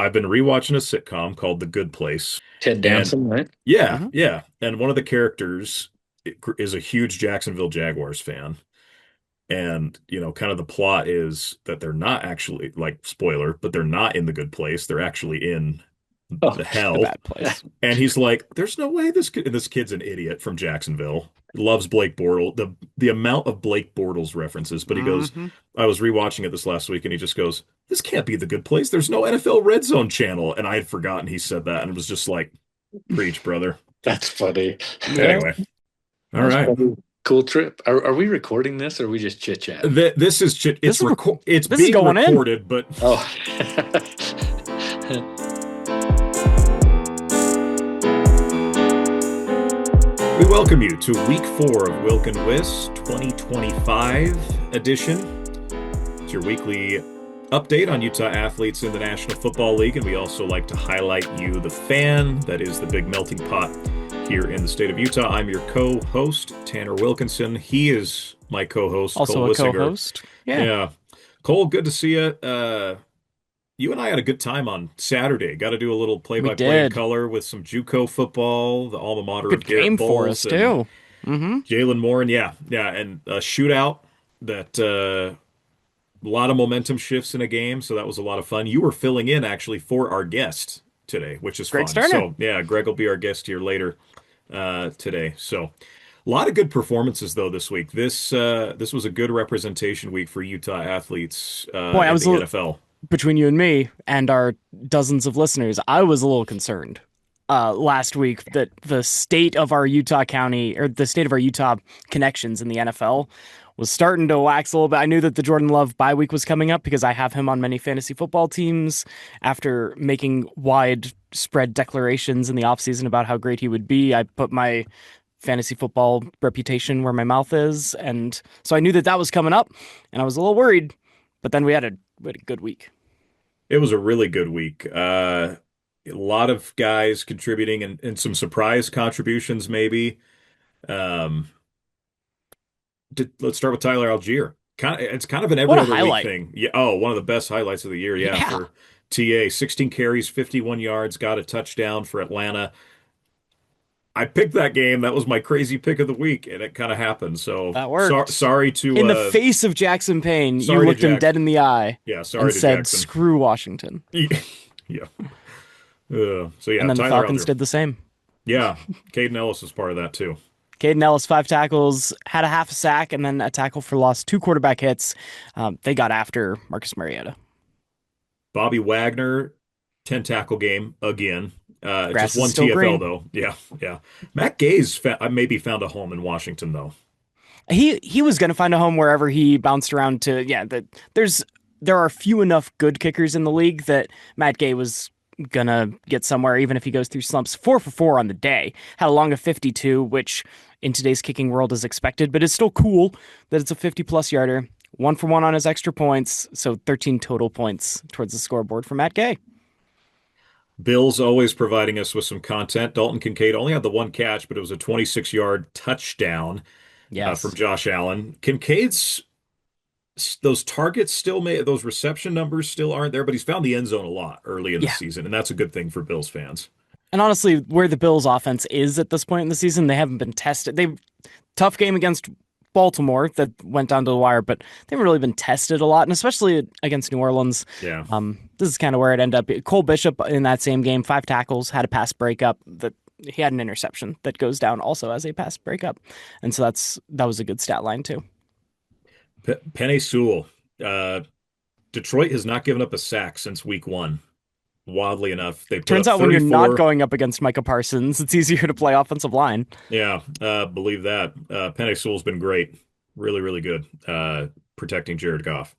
I've been rewatching a sitcom called The Good Place. Ted And Danson, right? yeah, Hmm. yeah. And one of the characters is a huge Jacksonville Jaguars fan. And, kind of the plot is that they're not actually, like, spoiler, but they're not in the good place. They're actually in Oh, the The hell. bad place. And he's like, there's no way this kid's an idiot from Jacksonville. Loves Blake Bortles, the amount of Blake Bortles references. But he goes, Hmm. I was rewatching it this last week, and he just goes, this can't be the good place. There's no NFL Red Zone channel. And I had forgotten he said that, and it was just like, preach, brother. that's funny. Yeah. Anyway, all That's right. cool. Funny. Cool trip. Are we recording this or are we just chit-chatting? This is This is it's this is being going in. recorded, but Oh. we welcome you to week 4 of Wilk and Wiss 2025 edition. It's your weekly update on Utah athletes in the National Football League, and we also like to highlight you, the fan that is the big melting pot here in the state of Utah. I'm your co-host, Tanner Wilkinson. He is my co-host, Also Cole a Wissinger. co-host. Yeah. Yeah. Cole, good to see you. You and I had a good time on Saturday. Got to do a little We play-by-play in did. color with some JUCO football, the alma mater of Good Garrett game for Bowles us and too. Hmm. Jalen Moore. And yeah, and a shootout that a lot of momentum shifts in a game. So that was a lot of fun. You were filling in actually for our guest today, which is Greg fun. Sterner. So yeah, Greg will be our guest here later today. So a lot of good performances though this week. This was a good representation week for Utah athletes Boy, I in was the NFL. between you and me and our dozens of listeners, I was a little concerned last week that the state of our Utah County or the state of our Utah connections in the NFL was starting to wax a little bit. I knew that the Jordan Love bye week was coming up because I have him on many fantasy football teams after making widespread declarations in the offseason about how great he would be. I put my fantasy football reputation where my mouth is. And so I knew that that was coming up and I was a little worried. But then we had a good week. It was a really good week. A lot of guys contributing and some surprise contributions, maybe. Um, let's start with Tyler Algier. It's kind of an What every a other week highlight. thing. Yeah. Oh, one of the best highlights of the year. Yeah, Yeah, for TA, 16 carries, 51 yards, got a touchdown for Atlanta. I picked that game. That was my crazy pick of the week, and it kind of happened. So that worked. sorry to In the face of Jackson Payne, you sorry to looked him Jack. dead in the eye Yeah, and sorry to said, Jackson. screw Washington. Yeah. So yeah, And then the Tyler Falcons Algier. did the same. Yeah, Caden Ellis was part of that too. Caden Ellis, 5 tackles, had a half a sack, and then a tackle for loss, 2 quarterback hits. They got after Marcus Mariota. Bobby Wagner, 10 tackle game again. Just Grass is one still TFL green. though. Yeah, yeah. Matt Gay's maybe found a home in Washington though. He was going to find a home wherever he bounced around to. Yeah, there are few enough good kickers in the league that Matt Gay was gonna get somewhere, even if he goes through slumps. 4 for 4 on the day, had a long of 52, which in today's kicking world is expected, but it's still cool that it's a 50+ yarder. 1 for 1 on his extra points, so 13 total points towards the scoreboard for Matt Gay. Bill's always providing us with some content. Dalton Kincaid only had the one catch, but it was a 26-yard touchdown from Yes. Josh Allen. Kincaid's those targets still may those reception numbers still aren't there, but he's found the end zone a lot early in the Yeah. season, and that's a good thing for Bills fans. And honestly, where the Bills offense is at this point in the season, they haven't been tested. Tough game against Baltimore that went down to the wire, but they haven't really been tested a lot, and especially against New Orleans. Yeah. This is kind of where it ended up. Cole Bishop in that same game, 5 tackles, had a pass breakup that he had an interception that goes down also as a pass breakup, and so that was a good stat line too. Penei Sewell. Detroit has not given up a sack since week 1. Wildly enough, they put Turns up out when you're 34. not going up against Micah Parsons, it's easier to play offensive line. Yeah, believe that. Penei Sewell's been great. Really, really good. Protecting Jared Goff.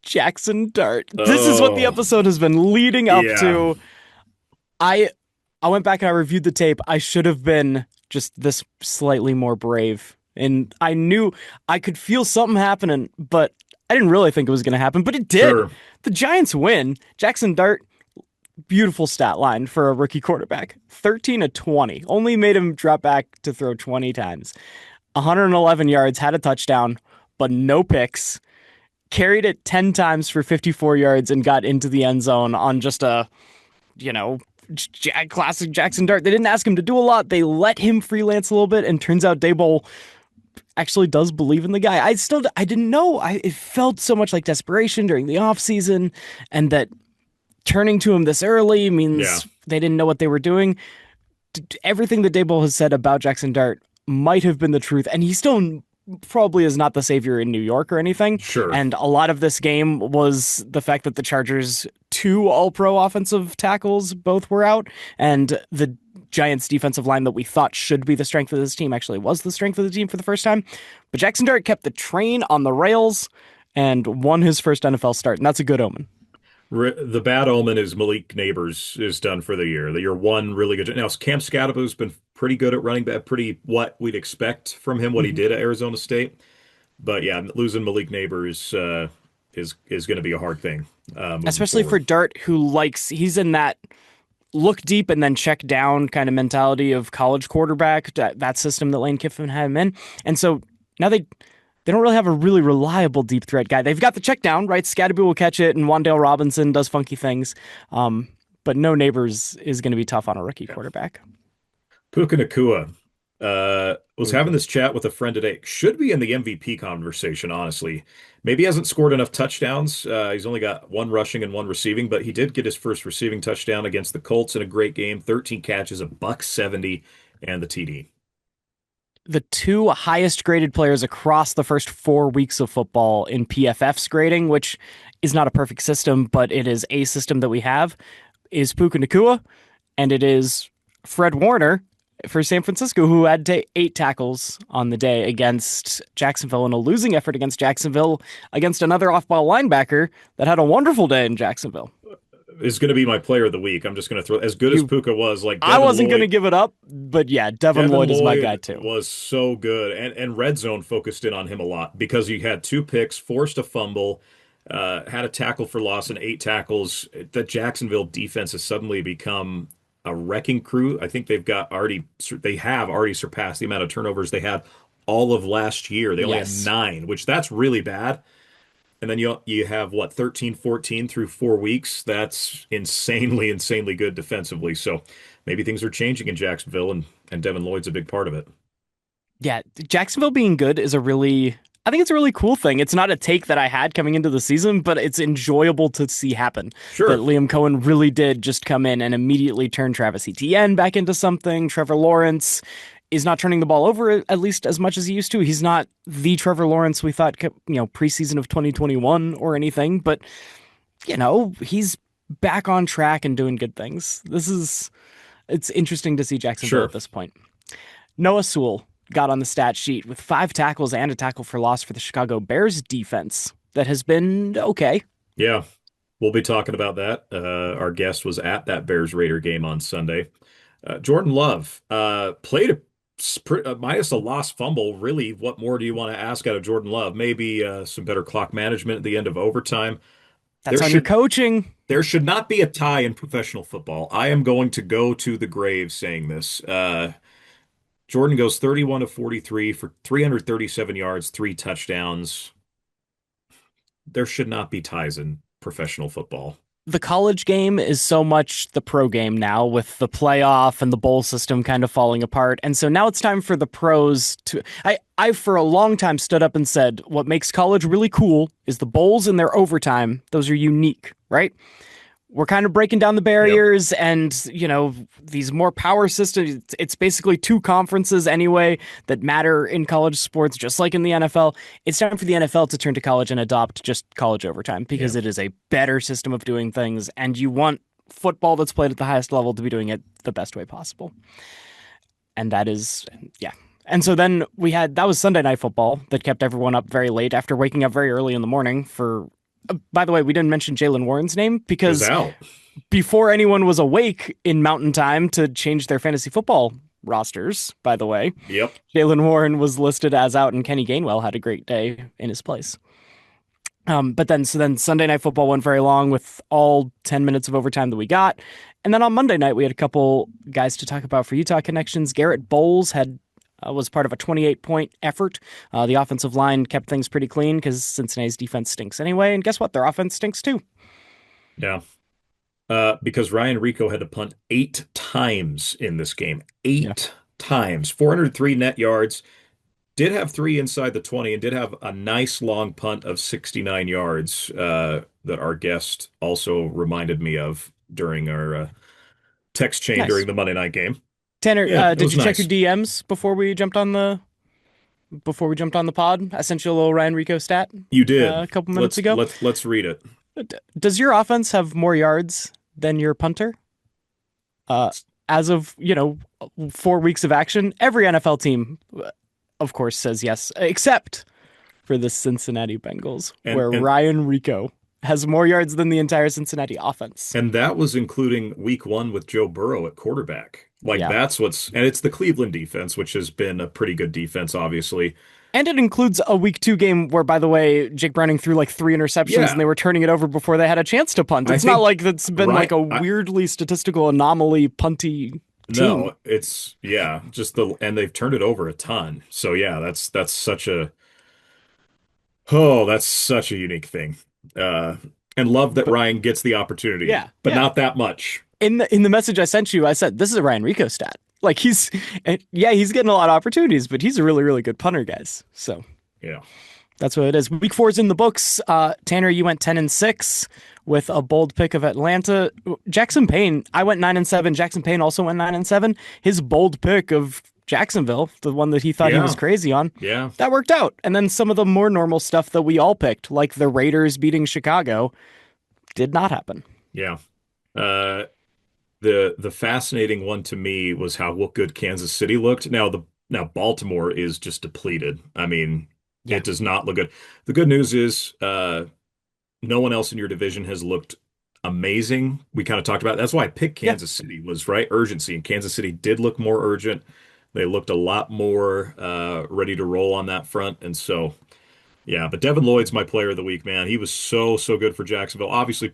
Jaxson Dart. This is what the Oh, episode has been leading up yeah. to. I I went back and I reviewed the tape. I should have been just this slightly more brave. And I knew I could feel something happening, but I didn't really think it was going to happen, but it did. Sure. The Giants win. Jaxson Dart, beautiful stat line for a rookie quarterback. 13 of 20. Only made him drop back to throw 20 times. 111 yards, had a touchdown, but no picks. carried it 10 times for 54 yards and got into the end zone on just a, you know, classic Jaxson Dart. They didn't ask him to do a lot. They let him freelance a little bit, and turns out Daboll actually does believe in the guy. I didn't know. It felt so much like desperation during the offseason, and that turning to him this early means they didn't know what they were doing. Everything that Daboll has said about Jaxson Dart might have been the truth, and he still probably is not the savior in New York or anything. Sure. And a lot of this game was the fact that the Chargers' 2 all-pro offensive tackles both were out, and the Giants' defensive line that we thought should be the strength of this team actually was the strength of the team for the first time. But Jaxson Dart kept the train on the rails and won his first NFL start, and that's a good omen. The bad omen is Malik Neighbors is done for the year. You're one really good. Now, Cam Scadaboo's been pretty good at running back, pretty what we'd expect from him, what he did at Arizona State. But yeah, losing Malik Neighbors is going to be a hard thing. Especially for Dart, who he's in that look deep and then check down kind of mentality of college quarterback, that system that Lane Kiffin had him in. And so now they don't really have a really reliable deep threat guy. They've got the check down, right? Scadaboo will catch it, and Wan'Dale Robinson does funky things. But no Neighbors is going to be tough on a rookie quarterback. Puka Nacua was having this chat with a friend today. Should be in the MVP conversation, honestly. Maybe he hasn't scored enough touchdowns. He's only got 1 rushing and 1 receiving, but he did get his first receiving touchdown against the Colts in a great game. 13 catches, $170, and the TD. The 2 highest graded players across the first 4 weeks of football in PFF's grading, which is not a perfect system, but it is a system that we have, is Puka Nacua, and it is Fred Warner for San Francisco, who had 8 tackles on the day against Jacksonville in a losing effort against Jacksonville against another off-ball linebacker that had a wonderful day in Jacksonville. Is going to be my player of the week. I'm just going to throw as good as Puka was. Like I wasn't going to give it up, but yeah, Devin Lloyd is my guy too. Was so good, and Red Zone focused in on him a lot because he had 2 picks, forced a fumble, had a tackle for loss, and 8 tackles. The Jacksonville defense has suddenly become a wrecking crew. I think they have already surpassed the amount of turnovers they had all of last year. They only had 9, which that's really bad. And then you have, 13, 14 through 4 weeks. That's insanely good defensively. So maybe things are changing in Jacksonville, and Devin Lloyd's a big part of it. Yeah, Jacksonville being good is I think it's a really cool thing. It's not a take that I had coming into the season, but it's enjoyable to see happen. Sure. That Liam Cohen really did just come in and immediately turn Travis Etienne back into something. Trevor Lawrence is not turning the ball over at least as much as he used to. He's not the Trevor Lawrence we thought, preseason of 2021 or anything, but he's back on track and doing good things. It's interesting to see Jacksonville at this point. Noah Sewell got on the stat sheet with 5 tackles and a tackle for loss for the Chicago Bears defense that has been okay. Yeah, we'll be talking about that. Our guest was at that Bears-Raider game on Sunday. Jordan Love played minus a lost fumble. Really, what more do you want to ask out of Jordan Love? Maybe some better clock management at the end of overtime. That's on your coaching. There should not be a tie in professional football. I am going to go to the grave saying this. Jordan goes 31 of 43 for 337 yards, 3 touchdowns. There should not be ties in professional football. The college game is so much the pro game now, with the playoff and the bowl system kind of falling apart. And so now it's time for the pros to... I for a long time stood up and said, what makes college really cool is the bowls and their overtime. Those are unique, right? We're kind of breaking down the barriers, and, these more power systems. It's basically 2 conferences anyway that matter in college sports, just like in the NFL. It's time for the NFL to turn to college and adopt just college overtime, because it is a better system of doing things, and you want football that's played at the highest level to be doing it the best way possible. And that is, And so then that was Sunday Night Football that kept everyone up very late after waking up very early in the morning for... By the way, we didn't mention Jaylen Warren's name because before anyone was awake in Mountain Time to change their fantasy football rosters, by the way, Jaylen Warren was listed as out, and Kenny Gainwell had a great day in his place. But then Sunday Night Football went very long with all 10 minutes of overtime that we got. And then on Monday night, we had a couple guys to talk about for Utah Connections. Garrett Bowles had was part of a 28-point effort. The offensive line kept things pretty clean because Cincinnati's defense stinks anyway. And guess what? Their offense stinks too. Yeah. Because Ryan Rico had to punt 8 times in this game. Yeah. 8 times. 403 net yards. Did have 3 inside the 20 and did have a nice long punt of 69 yards that our guest also reminded me of during our text chain Nice. during the Monday night game. Tanner, Yeah, it did was you check your nice. DMs before we jumped on the pod? I sent you a little Ryan Rico stat You did. a couple minutes Let's ago. let's read it. Does your offense have more yards than your punter? As of 4 weeks of action, every NFL team, of course, says yes, except for the Cincinnati Bengals, And where and Ryan Rico has more yards than the entire Cincinnati offense. and that was including week 1 with Joe Burrow at quarterback. Like Yeah. and it's the Cleveland defense, which has been a pretty good defense, obviously. And it includes a week 2 game where, by the way, Jake Browning threw like 3 interceptions Yeah, and they were turning it over before they had a chance to punt. I It's not think like that's been like right. a weirdly statistical anomaly punty team. No, it's yeah, just the and they've turned it over a ton. So yeah, that's such a unique thing. Uh and love that But Ryan gets the opportunity, yeah, but yeah. not that much. In the message I sent you, I said this is a Ryan Rico stat. Like he's getting a lot of opportunities, but he's a really, really good punter, guys. So Yeah. that's what it is. Week 4 is in the books. Tanner, you went 10-6 with a bold pick of Atlanta. Jackson Payne, I went 9-7. Jackson Payne also went 9-7. His bold pick of Jacksonville, the one that he thought he was Yeah. crazy on, Yeah. that worked out. And then some of the more normal stuff that we all picked, like the Raiders beating Chicago, did not happen. Yeah. Uh the fascinating one to me was how good Kansas City looked. Now Baltimore is just depleted. I mean, Yeah. it does not look good. The good news is no one else in your division has looked amazing. We kind of talked about that's why I picked Yeah. Kansas City was right urgency, and Kansas City did look more urgent. They looked a lot more ready to roll on that front, and so yeah. But Devin Lloyd's my player of the week, man. He was so good for Jacksonville. Obviously,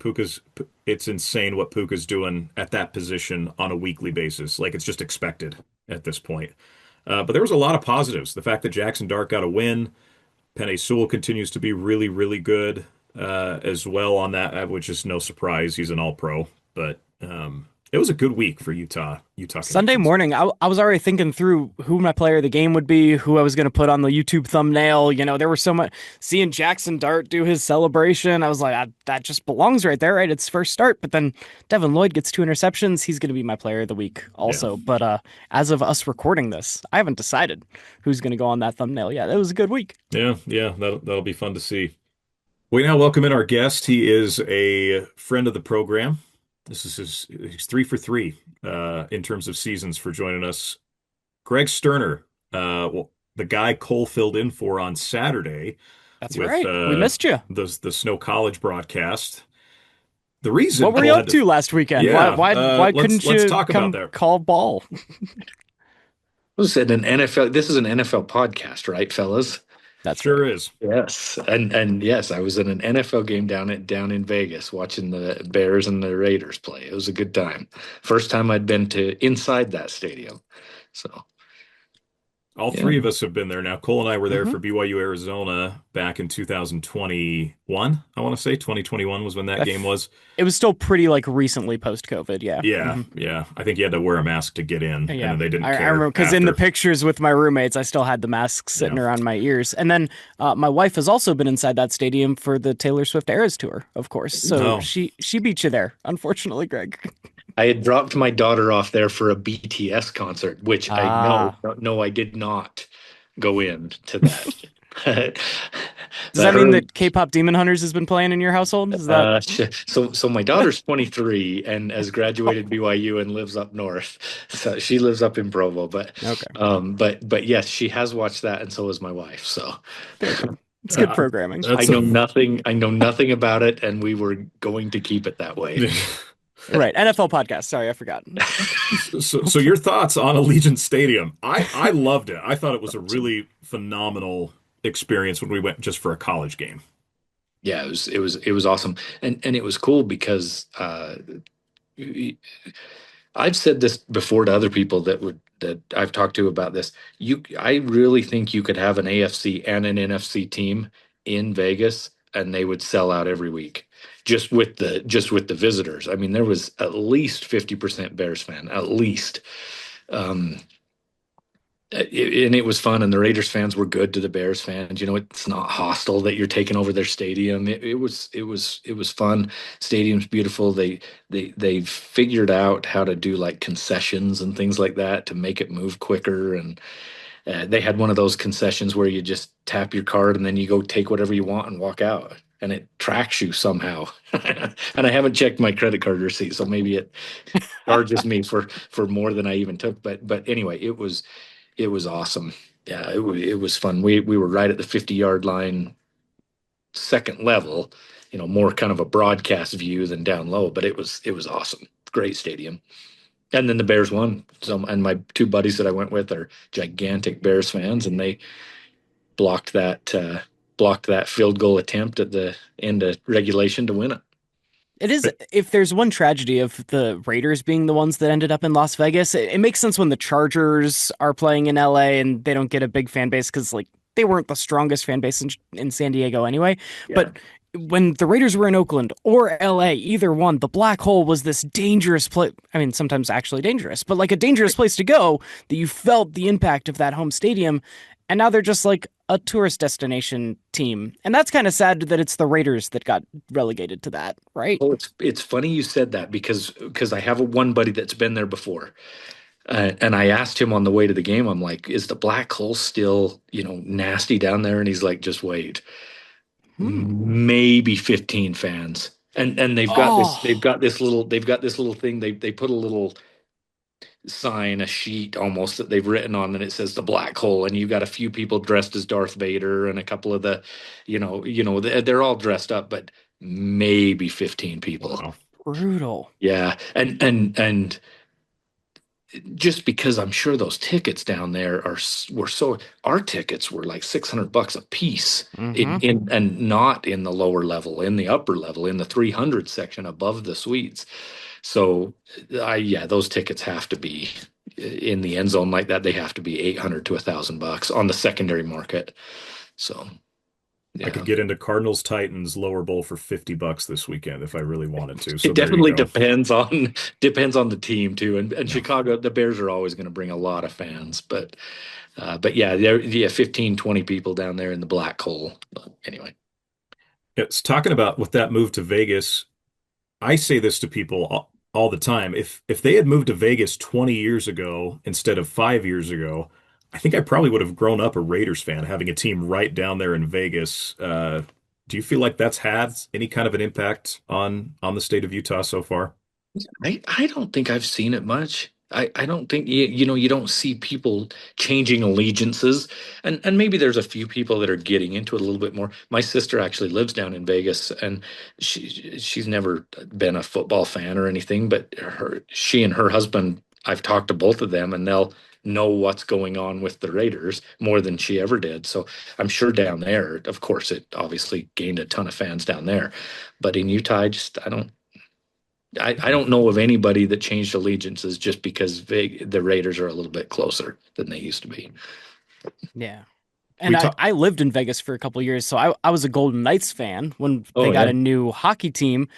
it's insane what Puka's doing at that position on a weekly basis. Like it's just expected at this point. But there was a lot of positives. The fact that Jaxson Dart got a win. Penei Sewell continues to be really, really good as well on that, which is no surprise. He's an all-pro, but it was a good week for Utah Sunday connections. morning, I was already thinking through who my player of the game would be, who I was going to put on the YouTube thumbnail. There was so much seeing Jaxson Dart do his celebration. I was like, that just belongs right there, right? It's first start. But then Devin Lloyd gets 2 interceptions. He's going to be my player of the week Yeah, also. But as of us recording this, I haven't decided who's going to go on that thumbnail. Yeah, that was a good week. yeah. That'll be fun to see. We now welcome in our guest. He is a friend of the program. He's 3 for 3 in terms of seasons for joining us. Greg Sterner, well, the guy Cole filled in for on Saturday That's with right. We missed you. the Snow College broadcast. The reason What were you Cole up had to last weekend? Why yeah, why why couldn't let's you talk about come that. call ball? Was it an NFL? This is an NFL podcast, right, fellas? That's Sure right. is. Yes, and yes, I was in an NFL game down in Vegas watching the Bears and the Raiders play. It was a good time. First time I'd been to inside that stadium. So All yeah, three of us have been there now. Cole and I were there Hmm. for BYU Arizona back in 2021. I want to say 2021 was when that game was. It was still pretty like recently post COVID. Yeah. Yeah, Hmm. yeah. I think you had to wear a mask to get in, and Yeah. then they didn't I care remember because in the after. pictures with my roommates, I still had the mask Yeah. sitting around my ears. And then my wife has also been inside that stadium for the Taylor Swift Eras tour, of course. So Oh, she beat you there, unfortunately, Greg. I had dropped my daughter off there for a BTS concert, which I know, Ah. no, I did not go in to that. Does that mean that K-pop Demon Hunters has been playing in your household? Is that So my daughter's 23 and has graduated BYU and lives up north. So she lives up in Provo, okay? but yes, she has watched that, and so has my wife. So Very good. It's good uh, programming. I that's know nothing. I know nothing about it, and we were going to keep it that way. Right. NFL podcast. Sorry, I forgot. so your thoughts on Allegiant Stadium? I loved it. I thought it was a really phenomenal experience when we went just for a college game. Yeah, it was awesome, and it was cool because I I've said this before to other people that I've talked to about this. I really think you could have an AFC and an NFC team in Vegas, and they would sell out every week, just with the visitors. I mean, there was at least 50% Bears fan, at least. Um, and it was fun, and the Raiders fans were good to the Bears fans. It's not hostile that you're taking over their stadium. It was fun. Stadium's beautiful. They've figured out how to do like concessions and things like that to make it move quicker. And they had one of those concessions where you just tap your card and then you go take whatever you want and walk out, and it tracks you somehow. And I haven't checked my credit card receipt, so maybe it charges me for more than I even took. But anyway, it was awesome. Yeah, it was fun. We were right at the 50-yard line, second level, more kind of a broadcast view than down low, but it was awesome. Great stadium. And then the Bears won. And my two buddies that I went with are gigantic Bears fans, and they blocked that field goal attempt at the end of regulation to win it. It is, if there's one tragedy of the Raiders being the ones that ended up in Las Vegas, it makes sense when the Chargers are playing in LA and they don't get a big fan base because like they weren't the strongest fan base in San Diego anyway. Yeah. But when the Raiders were in Oakland or LA, either one, the black hole was this dangerous place. I mean, sometimes actually dangerous, but like a dangerous place to go that you felt the impact of that home stadium. And now they're just like a tourist destination team. And that's kind of sad that it's the Raiders that got relegated to that, right? Well, it's funny you said that because I have one buddy that's been there before. And I asked him on the way to the game, I'm like, is the black hole still, nasty down there? And he's like, just wait. Maybe 15 fans. And they've got this little thing. They put a little sign, a sheet almost that they've written on, and it says the black hole, and you got a few people dressed as Darth Vader and a couple of they're all dressed up, but maybe 15 people. Wow. Brutal. Yeah. And just because I'm sure those tickets down there our tickets were like $600 a piece and not in the lower level, in the upper level, in the 300 section above the suites. So those tickets have to be in the end zone like that. They have to be $800 to $1,000 on the secondary market. So I could get into Cardinals Titans lower bowl for $50 this weekend if I really wanted to. So it definitely depends on the team too. And Chicago, the Bears are always going to bring a lot of fans, but yeah, 15, 20 people down there in the black hole. But anyway. It's talking about with that move to Vegas. I say this to people all the time. If they had moved to Vegas 20 years ago instead of 5 years ago, I think I probably would have grown up a Raiders fan, having a team right down there in Vegas. Do you feel like that's had any kind of an impact on the state of Utah so far? I don't think I've seen it much. I don't think you don't see people changing allegiances, and maybe there's a few people that are getting into it a little bit more. My sister actually lives down in Vegas, and she's never been a football fan or anything, but she and her husband, I've talked to both of them, and they'll know what's going on with the Raiders more than she ever did. So I'm sure down there, of course, it obviously gained a ton of fans down there, but in Utah, I don't know of anybody that changed allegiances just because the Raiders are a little bit closer than they used to be. Yeah. And I lived in Vegas for a couple of years, so I was a Golden Knights fan when they got a new hockey team.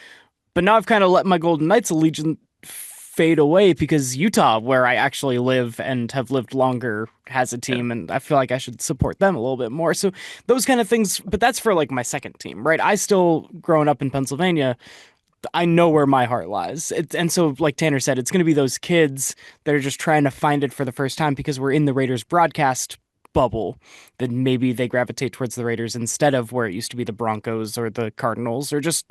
But now I've kind of let my Golden Knights allegiance fade away because Utah, where I actually live and have lived longer, has a team, and I feel like I should support them a little bit more. So those kind of things, but that's for like my second team, right? I still, growing up in Pennsylvania, I know where my heart lies. And so, like Tanner said, it's going to be those kids that are just trying to find it for the first time because we're in the Raiders broadcast bubble, that maybe they gravitate towards the Raiders instead of where it used to be the Broncos or the Cardinals or just,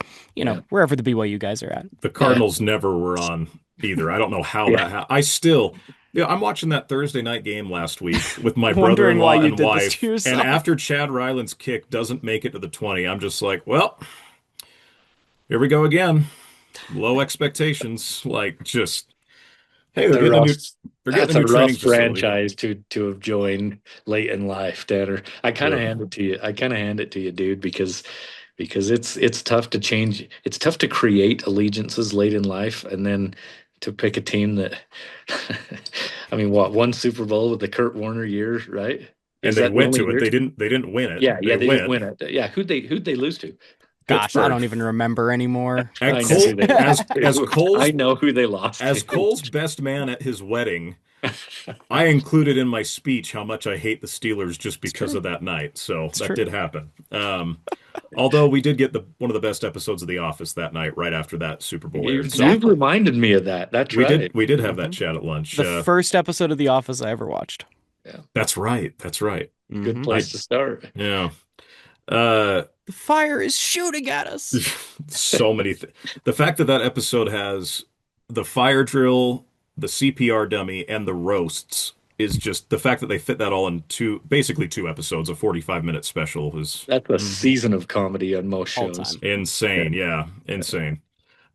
wherever the BYU guys are at. The Cardinals never were on either. I don't know how that happened. I'm watching that Thursday night game last week with my brother-in-law and wife. And after Chad Ryland's kick doesn't make it to the 20, I'm just like, well, here we go again. Low expectations. Like, just, hey, they're getting a new training franchise to have joined late in life, Tanner. I kind of hand it to you. I kind of hand it to you, dude, because it's tough to change. It's tough to create allegiances late in life and then to pick a team that, I mean, what, one Super Bowl with the Kurt Warner years, right? And Is they that the went only to it. year? They didn't win it. Yeah, They they didn't went. win it. Yeah, who'd they lose to? Gosh, I Pittsburgh. don't even remember anymore. At I know Cole who they lost as to. I Cole's know who they lost as to. Cole's best man at his wedding, I included in my speech how much I hate the Steelers just It's because true. of that night. So It's that true. did happen. Although we did get the one of the best episodes of The Office that night, right after that Super Bowl aired. So You've Exactly. reminded me of that. That's right. we did have that hmm chat at lunch. The first episode of The Office I ever watched. Yeah, That's right. That's right. good hmm place I to start. yeah. Uh, The fire is shooting at us. so many th the fact that that episode has the fire drill, the CPR dummy, and the roasts is just the fact that they fit that all in basically two episodes, a 45-minute special is That's a hmm season of comedy on most All shows. time. Yeah. insane. Yeah, insane.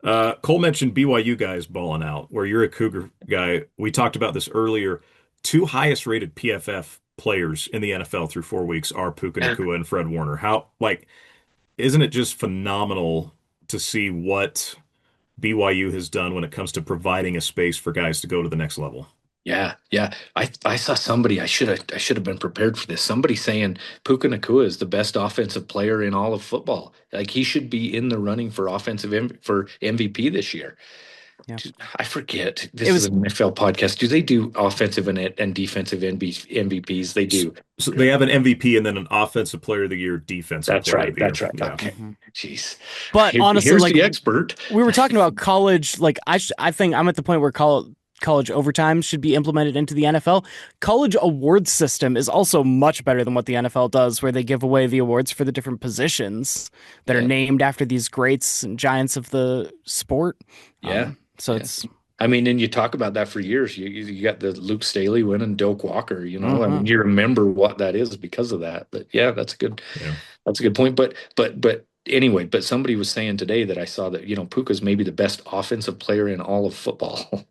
Cole mentioned BYU guys balling out, where you're a Cougar guy. We talked about this earlier. Two highest rated PFF players in the NFL through 4 weeks are Puka Nacua and Fred Warner. How, like, isn't it just phenomenal to see what BYU has done when it comes to providing a space for guys to go to the next level? Yeah, yeah. I saw somebody. I should have been prepared for this. Somebody saying Puka Nacua is the best offensive player in all of football. Like he should be in the running for for MVP this year. Yeah. I forget. It This is was an NFL podcast. Do they do offensive and defensive MVPs? They do. So they have an MVP and then an Offensive Player of the Year, Defensive That's Player of right. the Year. That's right. Yeah. Okay. mhm. Jeez. But honestly, Here's like the expert. we were talking about college, like I think I'm at the point where college overtime should be implemented into the NFL. College awards system is also much better than what the NFL does, where they give away the awards for the different positions that are Yeah. named after these greats and giants of the sport. Yeah. So Yeah. it's I mean, and you talk about that for years. You got the Luke Staley winning Doak Walker, you know. I mean, mhm. you remember what that is because of that. But yeah, Yeah. that's a good point. But anyway, but somebody was saying today that I saw that, Puka's maybe the best offensive player in all of football.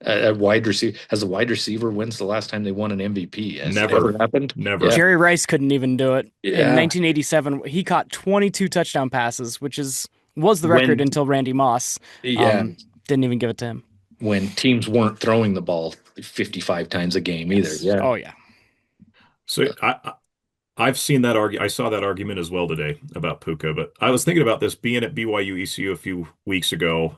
A wide receiver as a wide receiver, when's the last time they won an MVP? Has it Never. ever happened? Never. Yeah. Jerry Rice couldn't even do it. In Yeah. 1987, he caught 22 touchdown passes, which was the record When until Randy Moss. yeah, Didn't even give it to him. when teams weren't throwing the ball 55 times a game either. Yes. Yeah. Oh yeah. So I've seen that I saw that argument as well today about Puka, but I was thinking about this being at BYU ECU a few weeks ago.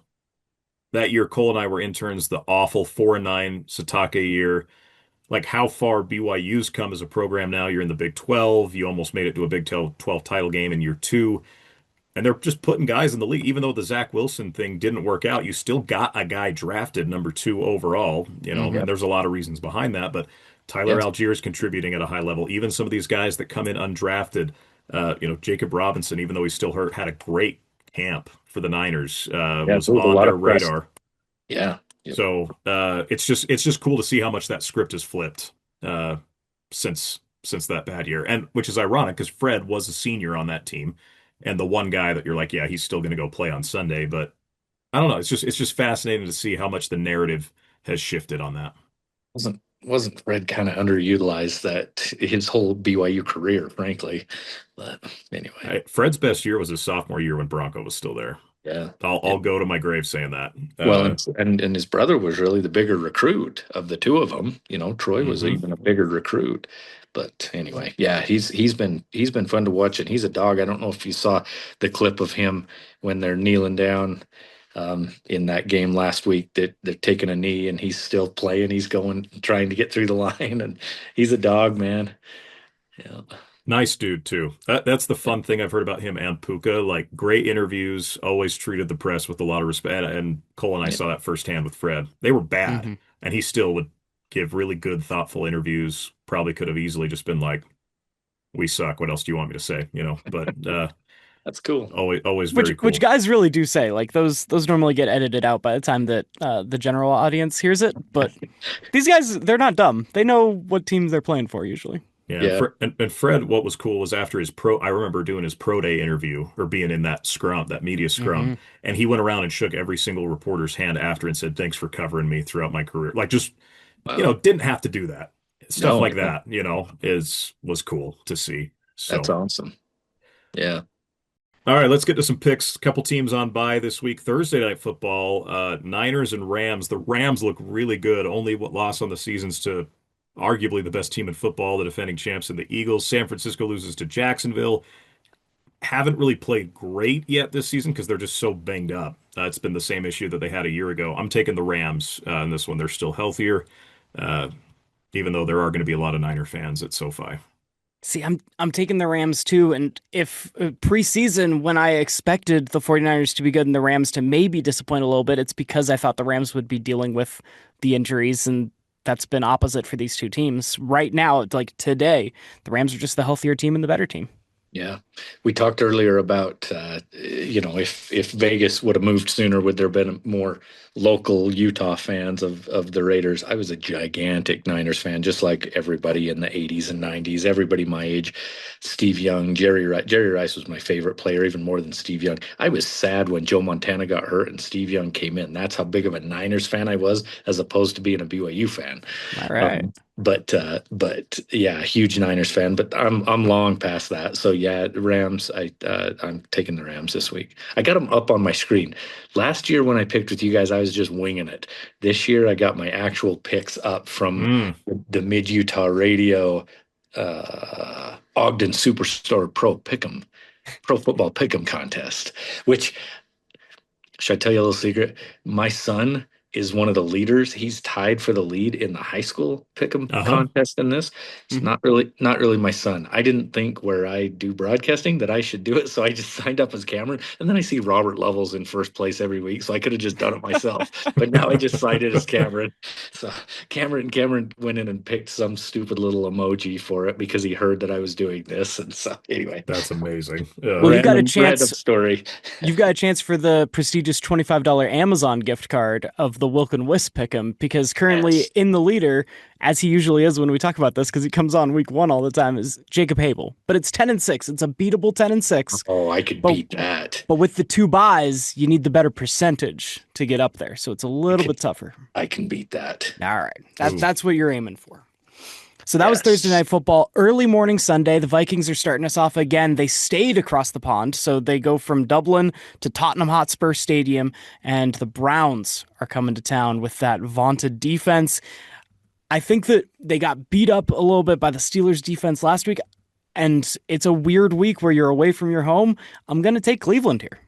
That year, Cole and I were interns, the awful 4-9 Satake year. Like how far BYU's come as a program now. You're in the Big 12. You almost made it to a Big 12 title game in year two. And they're just putting guys in the league. Even though the Zach Wilson thing didn't work out, you still got a guy drafted number 2 overall, Mhm. and there's a lot of reasons behind that. But Tyler Yes. Algier is contributing at a high level. Even some of these guys that come in undrafted, Jacob Robinson, even though he's still hurt, had a great camp for the Niners, Yeah, was there was a on lot their of press. radar. Yeah. Yep. So it's just cool to see how much that script has flipped since that bad year, and which is ironic because Fred was a senior on that team, and the one guy that you're like, yeah, he's still going to go play on Sunday. But I don't know. It's just fascinating to see how much the narrative has shifted on that. Wasn't Fred kind of underutilized that his whole BYU career, frankly? But anyway, Fred's best year was his sophomore year when Bronco was still there. yeah. I'll go to my grave saying that. Well, and his brother was really the bigger recruit of the two of them. Troy was Mhm. even a bigger recruit. But anyway, yeah, he's been fun to watch, and he's a dog. I don't know if you saw the clip of him when they're kneeling down in that game last week. That they're taking a knee, and he's still playing. He's trying to get through the line, and he's a dog, man. Yeah. Nice dude too. That's the fun thing I've heard about him and Puka. Like great interviews, always treated the press with a lot of respect. And Cole and I Yeah. saw that firsthand with Fred. They were bad, Mhm. and he still would give really good, thoughtful interviews. Probably could have easily just been like, "We suck. What else do you want me to say?" But That's cool. always Which very cool. guys really do say. Like those normally get edited out by the time that the general audience hears it. But these guys, they're not dumb. They know what teams they're playing for usually. Yeah, Yeah. and Fred, what was cool was after his pro, I remember doing his pro day interview or being in that scrum, that media scrum, Mhm. and he went around and shook every single reporter's hand after and said, "Thanks for covering me throughout my career." Like just, Wow. didn't have to do that. Stuff No, like no. that, was cool to see. So, That's awesome. Yeah. All right, let's get to some picks. A couple teams on bye this week. Thursday night football, Niners and Rams. The Rams look really good. Only what loss on the season's to arguably the best team in football, the defending champs and the Eagles. San Francisco loses to Jacksonville. Haven't really played great yet this season because they're just so banged up. It's been the same issue that they had a year ago. I'm taking the Rams in this one. They're still healthier, uh, even though there are going to be a lot of Niner fans at SoFi. See, I'm taking the Rams too, and if preseason when I expected the 49ers to be good and the Rams to maybe disappoint a little bit, it's because I thought the Rams would be dealing with the injuries, and that's been opposite for these two teams. Right now, it's like today, the Rams are just the healthier team and the better team. Yeah, we talked earlier about if Vegas would have moved sooner, would there have been more local Utah fans of the Raiders? I was a gigantic Niners fan, just like everybody in the '80s and '90s. Everybody my age, Steve Young, Jerry Rice. Jerry Rice was my favorite player, even more than Steve Young. I was sad when Joe Montana got hurt and Steve Young came in. That's how big of a Niners fan I was, as opposed to being a BYU fan. All right. But yeah, huge Niners fan. But I'm long past that. So yeah, Rams. I'm taking the Rams this week. I got them up on my screen. Last year when I picked with you guys, I was just winging it. This year I got my actual picks up from the Mid Utah Radio, Ogden Superstore Pro Football Pick'em contest. Which, should I tell you a little secret? My son is one of the leaders. He's tied for the lead in the high school pick'em Uh-huh. contest in this. It's not really my son. I didn't think where I do broadcasting that I should do it, so I just signed up as Cameron. And then I see Robert Levels in first place every week, so I could have just done it myself. But now I just signed it as Cameron. So Cameron went in and picked some stupid little emoji for it because he heard that I was doing this. And so anyway, That's amazing. Well, you got a random chance. story. You've got a chance for the prestigious $25 Amazon gift card of the Wilk and Wisp pick'em because currently Yes. in the leader, as he usually is when we talk about this, because he comes on week one all the time, is Jacob Habel. But it's 10-6. It's a beatable 10-6. Oh, I could But beat that. but with the two buys, you need the better percentage to get up there, so it's a little bit tougher. I can beat that. All right, Ooh. that's what you're aiming for. So that was Yes. Thursday night football. Early morning Sunday, the Vikings are starting us off again. They stayed across the pond, so they go from Dublin to Tottenham Hotspur Stadium, and the Browns are coming to town with that vaunted defense. I think that they got beat up a little bit by the Steelers defense last week, and it's a weird week where you're away from your home. I'm going to take Cleveland here.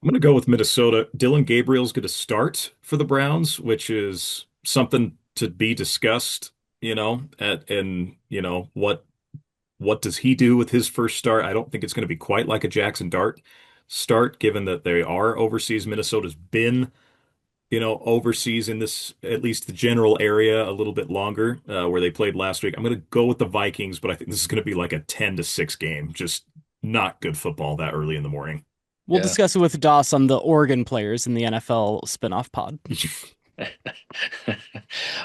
I'm going to go with Minnesota. Dylan Gabriel's going to start for the Browns, which is something to be discussed, and what does he do with his first start? I don't think it's going to be quite like a Jaxson Dart start, given that they are overseas. Minnesota's been, overseas in this, at least the general area, a little bit longer, where they played last week. I'm going to go with the Vikings, but I think this is going to be like a 10-6 game. Just not good football that early in the morning. We'll Yeah. discuss it with Doss on the Oregon players in the NFL spinoff pod.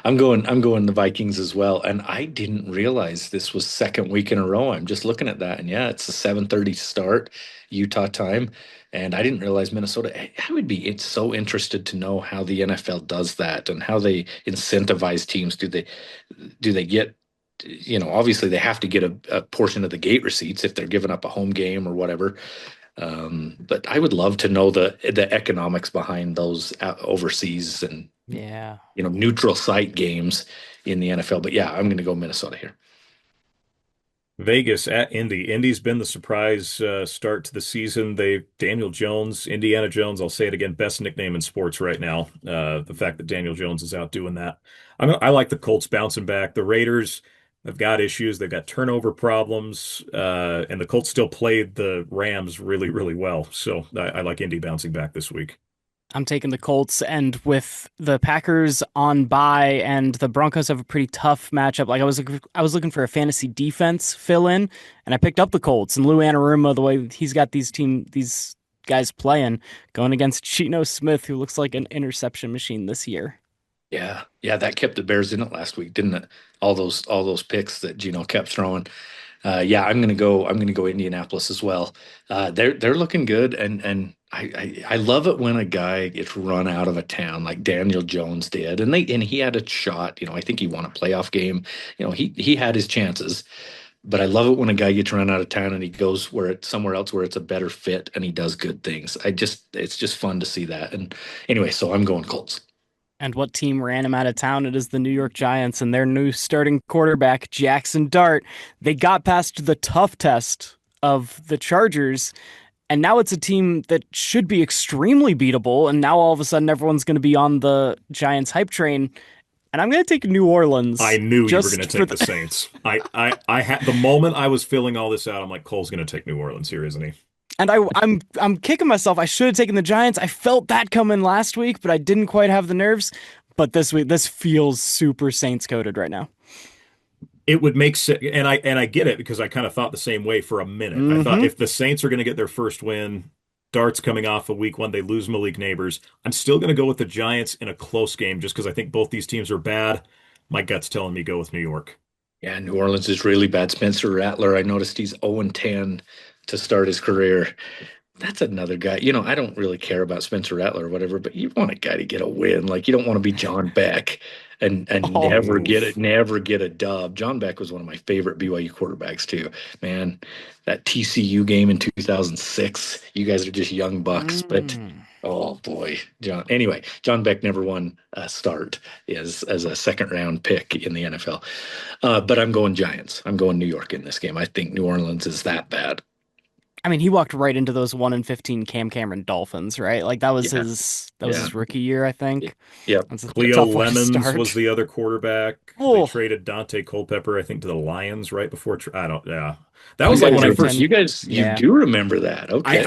I'm going the Vikings as well. And I didn't realize this was second week in a row. I'm just looking at that. And yeah, it's a 7:30 start Utah time. And I didn't realize Minnesota. It's so interested to know how the NFL does that and how they incentivize teams. Do they get, obviously they have to get a portion of the gate receipts if they're giving up a home game or whatever. But I would love to know the economics behind those overseas and Yeah. neutral site games in the NFL. But yeah, I'm going to go Minnesota here. Vegas at Indy. Indy's been the surprise start to the season. Daniel Jones, Indiana Jones, I'll say it again, best nickname in sports right now. The fact that Daniel Jones is out doing that. I like the Colts bouncing back. The Raiders have got issues. They've got turnover problems, and the Colts still played the Rams really, really well. So I like Indy bouncing back this week. I'm taking the Colts, and with the Packers on bye and the Broncos have a pretty tough matchup. Like I was looking for a fantasy defense fill in, and I picked up the Colts and Lou Anarumo. The way he's got these guys playing, going against Geno Smith, who looks like an interception machine this year. Yeah, that kept the Bears in it last week, didn't it? All those picks that Gino kept throwing. Yeah, I'm gonna go Indianapolis as well. They're looking good, and I love it when a guy gets run out of a town like Daniel Jones did, and he had a shot. I think he won a playoff game. He had his chances, but I love it when a guy gets run out of town and he goes where it's somewhere else where it's a better fit and he does good things. It's just fun to see that. And anyway, so I'm going Colts. And what team ran him out of town? It is the New York Giants and their new starting quarterback, Jaxson Dart. They got past the tough test of the Chargers, and now it's a team that should be extremely beatable. And now all of a sudden, everyone's going to be on the Giants hype train. And I'm going to take New I Orleans knew you were going just to for take the the. Saints. I had the moment I was filling all this out, I'm like, Cole's going to take New Orleans here, isn't he? And I'm kicking myself. I should have taken the Giants. I felt that coming last week, but I didn't quite have the nerves. But this week, this feels super Saints coded right now. It would make sense, and I get it because I kind of thought the same way for a minute. I thought Mm-hmm. if the Saints are going to get their first win, Dart's coming off a week one, they lose Malik Neighbors. I'm still going to go with the Giants in a close game just because I think both these teams are bad. My gut's telling me go with New York. Yeah, New Orleans is really bad. Spencer Rattler, I noticed he's 0-10 to start his career. That's another guy. I don't really care about Spencer Rattler or whatever, but you want a guy to get a win. Like you don't want to be John Beck and Oh, Oof. never get a dub. John Beck was one of my favorite BYU quarterbacks too. Man, that TCU game in 2006, you guys are just young bucks, but mm. oh boy, John. Anyway, John Beck never won a start as a second round pick in the NFL. But I'm going Giants. I'm going New York in this game. I think New Orleans is that bad. I mean, he walked right into those 1-15 Cam Cameron Dolphins, right? Like that was Yeah, his yeah, rookie year, I yeah. think. Yep. That's a Cleo tough way to Lemons was start. the other quarterback. They Oh, traded Dante Culpepper, I think, to the Lions right before. I don't. Yeah, that You was like guys when I are first. you guys you yeah. do remember that. Okay.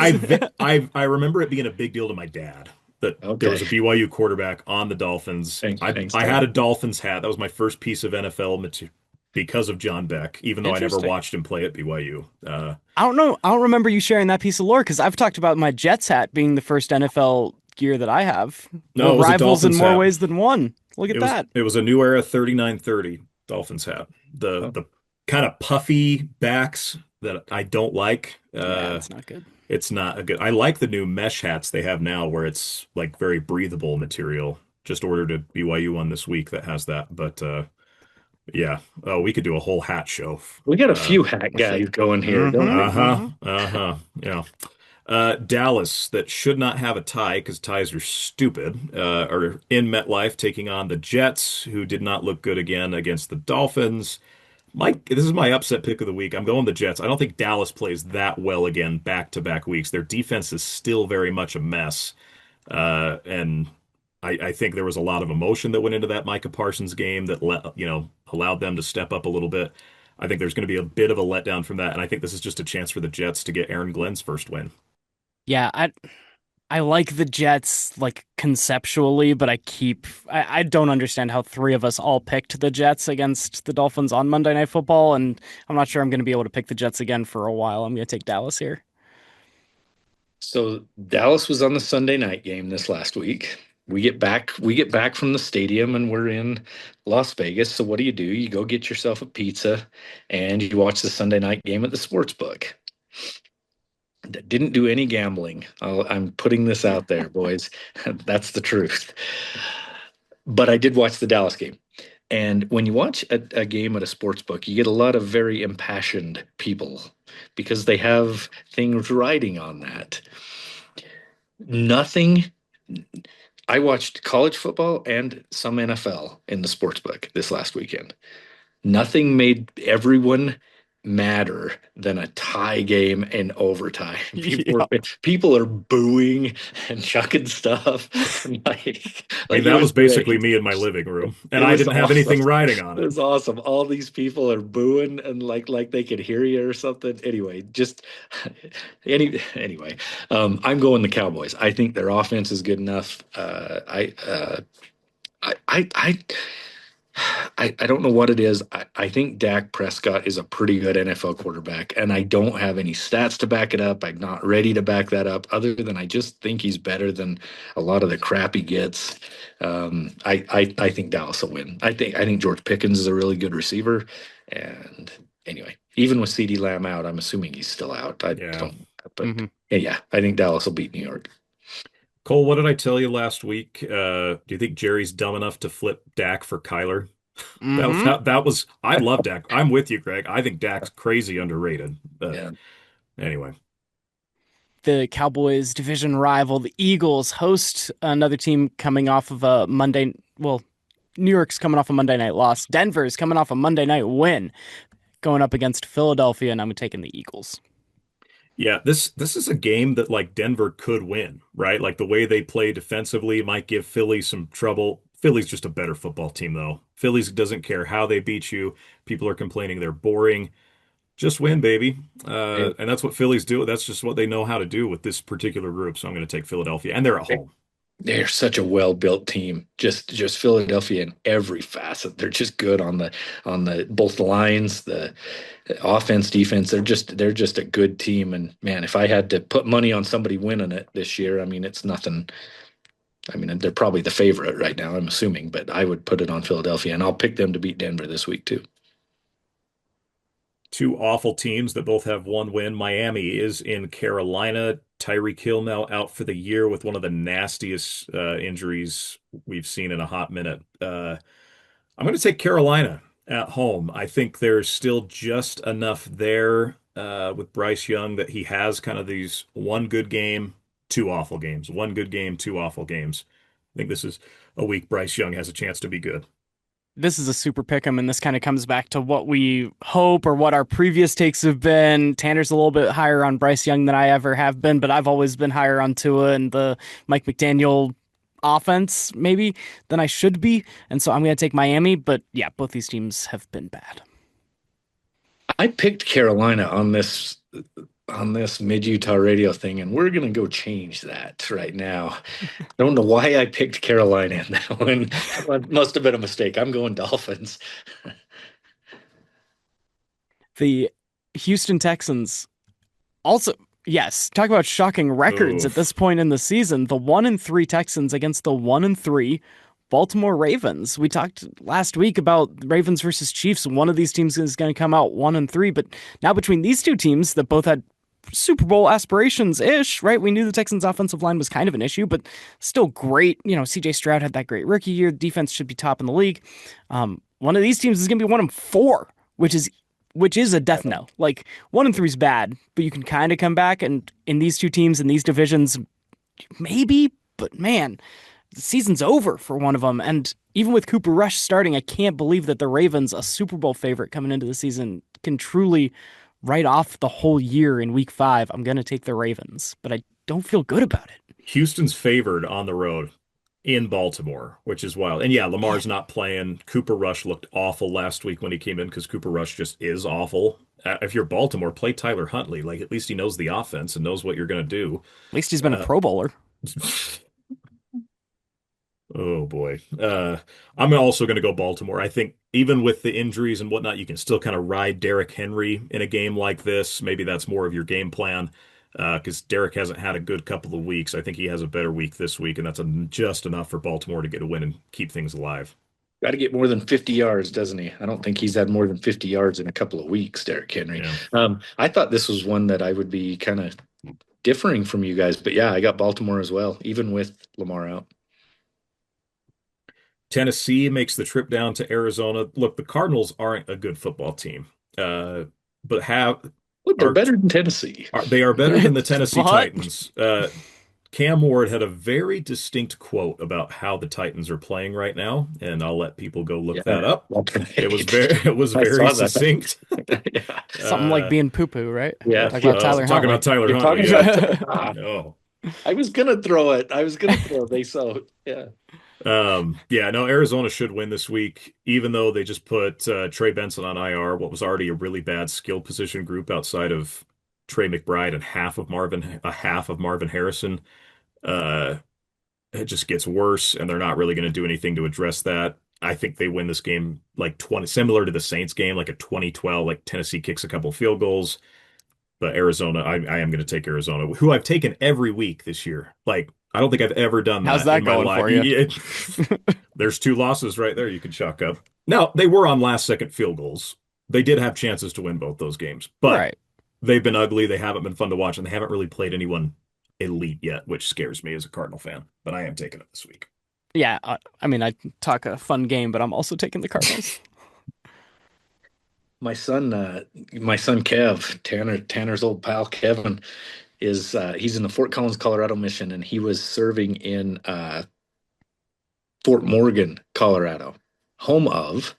I remember it being a big deal to my dad that there Okay. was a BYU quarterback on the Dolphins. Thanks, I had a Dad. Dolphins hat. That was my first piece of NFL material because of John Beck, even though I never Interesting. watched him play at BYU. I don't know. I don't remember you sharing that piece of lore because I've talked about my Jets hat being the first NFL gear that I have. We're No, it was a rivals in Dolphins more hat. ways than one. Look at that. It was a New Era 3930 Dolphins hat. Oh, The kind of puffy backs that I don't like. Yeah, it's not good. It's not a good. I like the new mesh hats they have now where it's like very breathable material. Just ordered a BYU one this week that has that. But yeah. Oh, we could do a whole hat show. we got a Uh few hat We should. guys going here, don't Mm-hmm. we? uh-huh. Mm-hmm. Uh-huh. Yeah. Dallas, that should not have a tie because ties are stupid, are in MetLife taking on the Jets, who did not look good again against the Dolphins. This is my upset pick of the week. I'm going the Jets. I don't think Dallas plays that well again back to back weeks. Their defense is still very much a mess. And I think there was a lot of emotion that went into that Micah Parsons game that allowed them to step up a little bit. I think there's going to be a bit of a letdown from that, and I think this is just a chance for the Jets to get Aaron Glenn's first win. Yeah, I like the Jets like conceptually, but I don't understand how three of us all picked the Jets against the Dolphins on Monday Night Football, and I'm not sure I'm going to be able to pick the Jets again for a while. I'm going to take Dallas here. So Dallas was on the Sunday night game this last week. We get back from the stadium and we're in Las Vegas. So what do? You go get yourself a pizza and you watch the Sunday night game at the sports book. Didn't do any gambling. I'm putting this out there, boys. That's the truth. But I did watch the Dallas game. And when you watch a game at a sports book, you get a lot of very impassioned people because they have things riding on that. Nothing. I watched college football and some NFL in the sports book this last weekend. Nothing made everyone madder than a tie game in overtime. People Yeah. are people are booing and chucking stuff. I mean, It that was was basically great. me in my living room, and It I was didn't have awesome. anything riding on It it. was awesome. All these people are booing and like they could hear you or something. Anyway, just anyway, I'm going the Cowboys. I think their offense is good enough. I, I, I, I don't know what it is. I think Dak Prescott is a pretty good NFL quarterback, and I don't have any stats to back it up. I'm not ready to back that up, other than I just think he's better than a lot of the crap he gets. I think Dallas will win. I think George Pickens is a really good receiver, and anyway, even with CeeDee Lamb out, I'm assuming he's still out. I Yeah. don't, but Hmm. yeah, I think Dallas will beat New York. Cole, what did I tell you last week? Do you think Jerry's dumb enough to flip Dak for Kyler? Mm-hmm. That was I love Dak. I'm with you, Greg. I think Dak's crazy underrated. But Yeah. anyway, The Cowboys' division rival, the Eagles, host another team coming off of a Monday. Well, New York's coming off a Monday night loss. Denver's coming off a Monday night win, going up against Philadelphia, and I'm taking the Eagles. yeah, this is a game that like Denver could win, right? Like the way they play defensively might give Philly some trouble. Philly's just a better football team, though. Philly's doesn't care how they beat you. People are complaining they're boring. Just win, baby. They, And that's what Phillies do. That's just what they know how to do with this particular group. So I'm going to take Philadelphia, and they're at home. they're such a well-built team. Just Philadelphia in every facet. They're just good on the both lines, the offense, defense. They're just a good team. And man, if I had to put money on somebody winning it this year, I mean, it's nothing. I mean, they're probably the favorite right now, I'm assuming, but I would put it on Philadelphia, and I'll pick them to beat Denver this week too. Two awful teams that both have one win. Miami is in Carolina. Tyreek Hill now out for the year with one of the nastiest injuries we've seen in a hot minute. I'm going to take Carolina at home. I think there's still just enough there with Bryce Young that he has kind of these one good game, two awful games. One good game, two awful games. I think this is a week Bryce Young has a chance to be good. This is a super pick 'em, and this kind of comes back to what we hope or what our previous takes have been. Tanner's a little bit higher on Bryce Young than I ever have been, but I've always been higher on Tua and the Mike McDaniel offense, maybe, than I should be. And so I'm going to take Miami, but yeah, both these teams have been bad. I picked Carolina on this mid Utah radio thing, and we're gonna go change that right now. I don't know why I picked Carolina in that one. It must have been a mistake. I'm going Dolphins. The Houston Texans also, yes, talk about shocking records at this Oof. point in the season. The 1-3 Texans against the 1-3 Baltimore Ravens. We talked last week about Ravens versus Chiefs. One of these teams is going to come out 1-3, but now between these two teams that both had Super Bowl aspirations ish, right? We knew the Texans' offensive line was kind of an issue, but still great. You know, CJ Stroud had that great rookie year. Defense should be top in the league. One of these teams is going to be 1-4, which is a death knell. Like 1-3 is bad, but you can kind of come back. And in these two teams in these divisions, maybe, but man, the season's over for one of them. And even with Cooper Rush starting, I can't believe that the Ravens, a Super Bowl favorite coming into the season, can truly write off the whole year in week 5. I'm going to take the Ravens, but I don't feel good about it. Houston's favored on the road in Baltimore, which is wild. And yeah, Man, Lamar's not playing. Cooper Rush looked awful last week when he came in because Cooper Rush just is awful. If you're Baltimore, play Tyler Huntley. Like at least he knows the offense and knows what you're going to do. at least he's been a Uh, Pro Bowler. oh boy. I'm also going to go Baltimore. I think even with the injuries and whatnot, you can still kind of ride Derrick Henry in a game like this. Maybe that's more of your game plan. Because Derrick hasn't had a good couple of weeks. I think he has a better week this week, and that's just enough for Baltimore to get a win and keep things alive. Got to get more than 50 yards, doesn't he? I don't think he's had more than 50 yards in a couple of weeks, Derrick Henry. Yeah. I thought this was one that I would be kind of differing from you guys, but yeah, I got Baltimore as well, even with Lamar out. Tennessee makes the trip down to Arizona. Look, the Cardinals aren't a good football team, but have Look, they're are, better than Tennessee. they are better than the Tennessee But Titans. Cam Ward had a very distinct quote about how the Titans are playing right now, and I'll let people go look Yeah, that up. that's It was I very saw that. succinct. Yeah, something like Uh, being poo poo, right? yeah. Talk about Tyler talking Huntley. about Tyler You're Huntley. talking Yeah. about. No. I was gonna throw it. I was gonna throw it. They so yeah. Yeah, no, Arizona should win this week, even though they just put Trey Benson on IR, what was already a really bad skill position group outside of Trey McBride and half of Marvin Harrison. Uh, it just gets worse, and they're not really going to do anything to address that. I think they win this game like 20, similar to the Saints game, like a 2012, like Tennessee kicks a couple field goals. But Arizona, I am going to take Arizona, who I've taken every week this year. Like, I don't think I've ever done How's that that in my going life. for you? There's two losses right there you can chalk up. Now, they were on last second field goals. They did have chances to win both those games, but Right. they've been ugly. They haven't been fun to watch, and they haven't really played anyone elite yet, which scares me as a Cardinal fan. But I am taking it this week. Yeah, I mean, I talk a fun game, but I'm also taking the Cardinals. My son, my son Kev, Tanner's old pal Kevin, is he's in the Fort Collins, Colorado mission, and he was serving in Fort Morgan, Colorado, home of.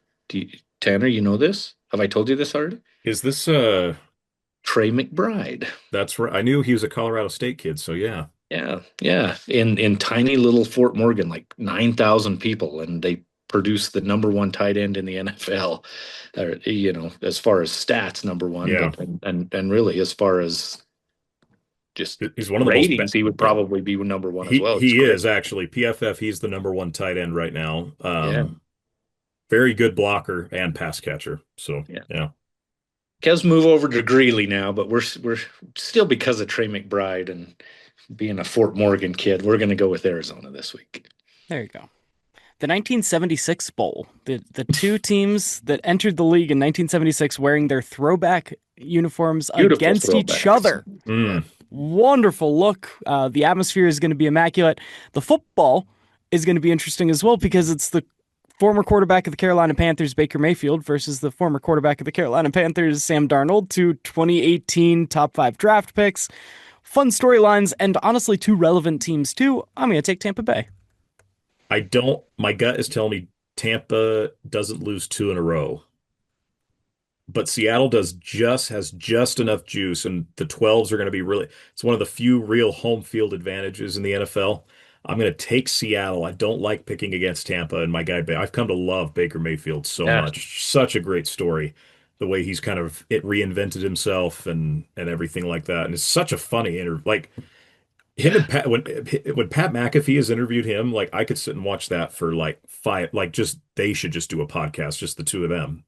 Tanner, you know this? Have I told you this already? Is this Trey McBride. that's right. I knew he was a Colorado State kid, so yeah. Yeah, yeah. In tiny little Fort Morgan, like 9,000 people, and they produce the number one tight end in the NFL. Or, as far as stats, number one, Yeah. but and really as far as just He's one of the most ratings, he would yeah. probably be number one as He well. It's he great. is actually PFF, he's the number one tight end right now. Yeah, Very good blocker and pass catcher. So yeah. yeah. Kev's move over to Greeley now, but we're still because of Trey McBride and being a Fort Morgan kid, we're going to go with Arizona this week. There you go. The 1976 Bowl, the two teams that entered the league in 1976 wearing their throwback uniforms Beautiful against each throwbacks. other. Yeah. Mm. Wonderful look. The atmosphere is going to be immaculate. The football is going to be interesting as well because it's the former quarterback of the Carolina Panthers, Baker Mayfield, versus the former quarterback of the Carolina Panthers, Sam Darnold, two 2018 top 5 draft picks. Fun storylines, and honestly, two relevant teams too. I'm going to take Tampa Bay. My gut is telling me Tampa doesn't lose two in a row. But Seattle has just enough juice, and the 12s are going to be really, it's one of the few real home field advantages in the NFL. I'm going to take Seattle. I don't like picking against Tampa and my guy. I've come to love Baker Mayfield so Yeah. much. Such a great story. The way he's kind of reinvented himself and everything like that. And it's such a funny interview. Like him Yeah. and Pat when Pat McAfee has interviewed him, like I could sit and watch that for like five, like just they should just do a podcast, just the two of them.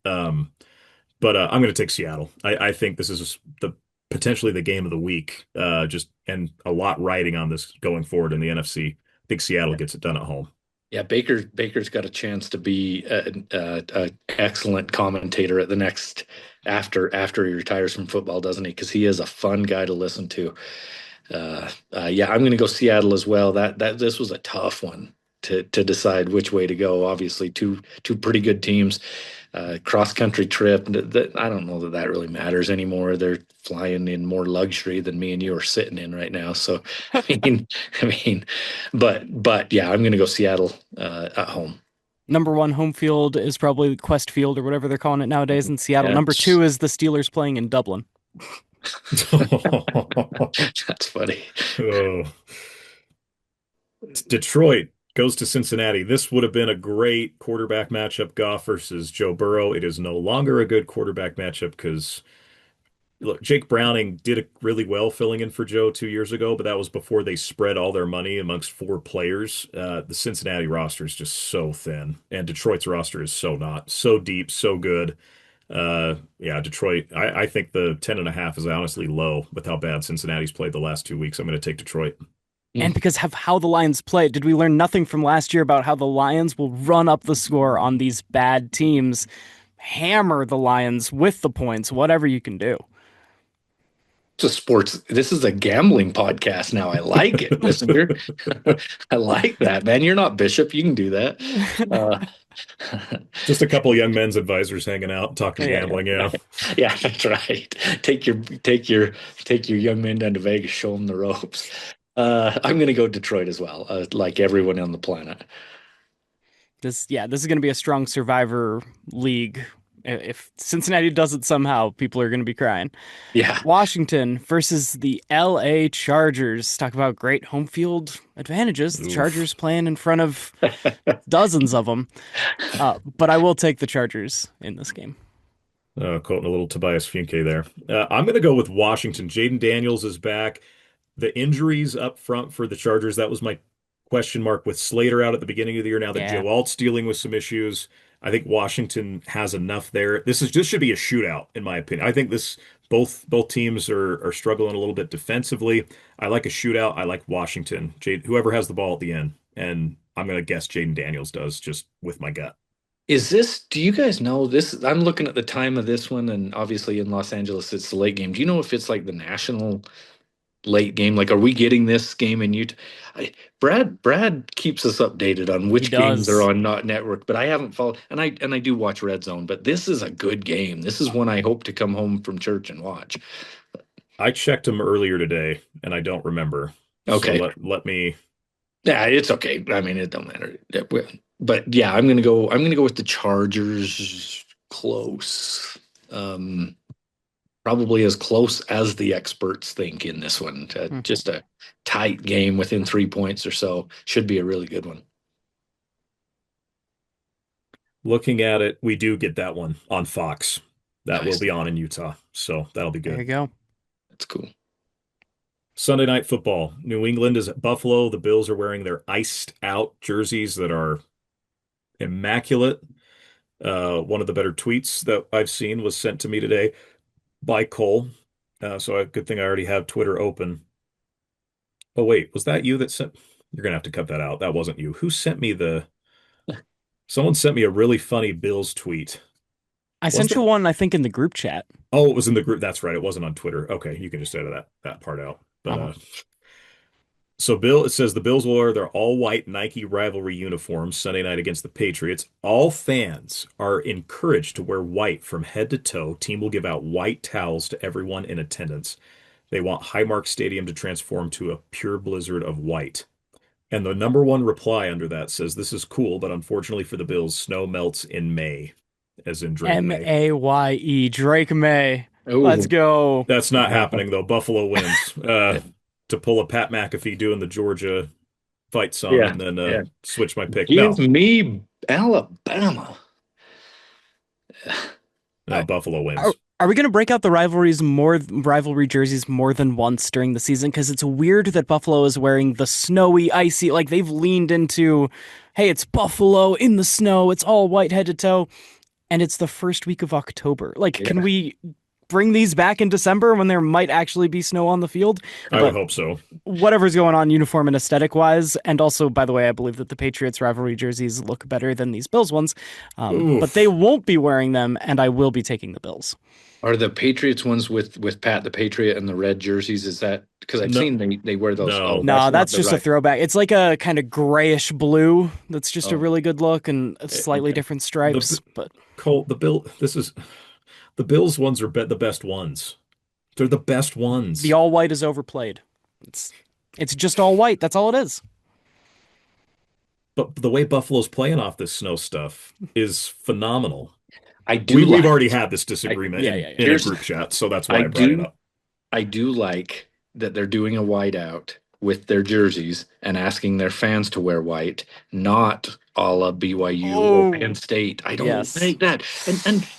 But I'm going to take Seattle. I think this is the potentially the game of the week. Just and a lot riding on this going forward in the NFC. I think Seattle gets it done at home. Yeah, Baker's got a chance to be an excellent commentator at the next after he retires from football, doesn't he? Because he is a fun guy to listen to. Yeah, I'm going to go Seattle as well. That this was a tough one to decide which way to go. Obviously, two pretty good teams. Cross country trip. I don't know that really matters anymore. They're flying in more luxury than me and you are sitting in right now. So, I mean, but yeah, I'm going to go Seattle at home. Number one home field is probably Quest Field or whatever they're calling it nowadays in Seattle. Yeah, Number two is the Steelers playing in Dublin. that's funny. Oh. Detroit goes to Cincinnati. This would have been a great quarterback matchup, Goff versus Joe Burrow. It is no longer a good quarterback matchup because look, Jake Browning did it really well filling in for Joe 2 years ago, but that was before they spread all their money amongst four players. The Cincinnati roster is just so thin, and Detroit's roster is so not, so deep, so good. Yeah, Detroit. I think the 10.5 is honestly low with how bad Cincinnati's played the last 2 weeks. I'm going to take Detroit. And because of how the Lions play, did we learn nothing from last year about how the Lions will run up the score on these bad teams, hammer the Lions with the points, whatever you can do? It's a sports. This is a gambling podcast now. I like it, listener. I like that, man. You're not Bishop. You can do that. Uh, Just a couple young men's advisors hanging out, talking Yeah. gambling. Yeah. yeah, that's right. Take your young men down to Vegas. Show them the ropes. I'm going to go Detroit as well, like everyone on the planet. This is going to be a strong survivor league. If Cincinnati does it somehow, people are going to be crying. Yeah, Washington versus the LA Chargers. Talk about great home field advantages. The Oof. Chargers playing in front of dozens of them. But I will take the Chargers in this game. Quoting a little Tobias Funke there. I'm going to go with Washington. Jaden Daniels is back. The injuries up front for the Chargers, that was my question mark with Slater out at the beginning of the year. Now that Yeah. Joe Alt's dealing with some issues, I think Washington has enough there. This should be a shootout, in my opinion. I think both teams are struggling a little bit defensively. I like a shootout. I like Washington. Whoever has the ball at the end, and I'm going to guess Jaden Daniels does just with my gut. do you guys know this? I'm looking at the time of this one, and obviously in Los Angeles, it's the late game. Do you know if it's like the national late game? Like, are we getting this game in Utah? Brad keeps us updated on He which games are does. on not network, but I haven't followed. And I do watch Red Zone, but this is a good game. This is one I hope to come home from church and watch. I checked them earlier today and I don't remember. So Okay, let me. yeah, it's okay. I mean, it don't matter. But yeah, I'm gonna go. I'm gonna go with the Chargers. Close. Um, Probably as close as the experts think in this one. Just a tight game within 3 points or so. Should be a really good one. Looking at it, we do get that one on Fox. That will Nice. be on in Utah. So that'll be There you good. go. That's cool. Sunday night football. New England is at Buffalo. The Bills are wearing their iced out jerseys that are immaculate. One of the better tweets that I've seen was sent to me today by Cole. Good thing I already have Twitter open. Oh, wait, was that you that sent? You're gonna have to cut that out. That wasn't you. Who sent me the? Someone sent me a really funny Bills tweet. I Was sent you that? one, I think, in the group chat. Oh, it was in the group. That's right. It wasn't on Twitter. Okay, you can just edit that part out. But Uh-huh. so Bill, it says the Bills will wear their all-white Nike rivalry uniforms Sunday night against the Patriots. All fans are encouraged to wear white from head to toe. Team will give out white towels to everyone in attendance. They want Highmark Stadium to transform to a pure blizzard of white. And the number one reply under that says, "This is cool, but unfortunately for the Bills, snow melts in May," as in Drake May. Maye, Drake May. Let's Oh, go. That's not yeah. happening though. Buffalo wins. To pull a Pat McAfee doing the Georgia fight song Yeah. and then Yeah. switch my pick. Give No, me Alabama. no, I, Buffalo Are, wins. are we going to break out the rivalry jerseys more than once during the season? Because it's weird that Buffalo is wearing the snowy, icy, like they've leaned into, hey, it's Buffalo in the snow. It's all white head to toe. And it's the first week of October. Like, can yeah. we bring these back in December when there might actually be snow on the field? I would But hope so. whatever's going on uniform and aesthetic wise, and also, by the way, I believe that the Patriots rivalry jerseys look better than these Bills ones. But they Oof. won't be wearing them, and I will be taking the Bills. Are the Patriots ones with Pat the Patriot and the red jerseys? Is that because I've No, seen they wear those? Oh, no. that's No, not that's the just a right. throwback. It's like a kind of grayish blue. That's just a Oh, really good look and slightly okay. different The stripes. But Colt, the Bill. This is the Bills ones are the best ones. They're the best the ones. all white is overplayed. It's it's just all white. That's all it is. But the way Buffalo's playing off this snow stuff is phenomenal. I do We've already like. had this I disagreement Yeah, in yeah, yeah. in a here's group chat, so that's why I I brought it do up. I do like that they're doing a whiteout with their jerseys and asking their fans to wear white, not a la BYU or Penn Oh, State. I don't yes. like that.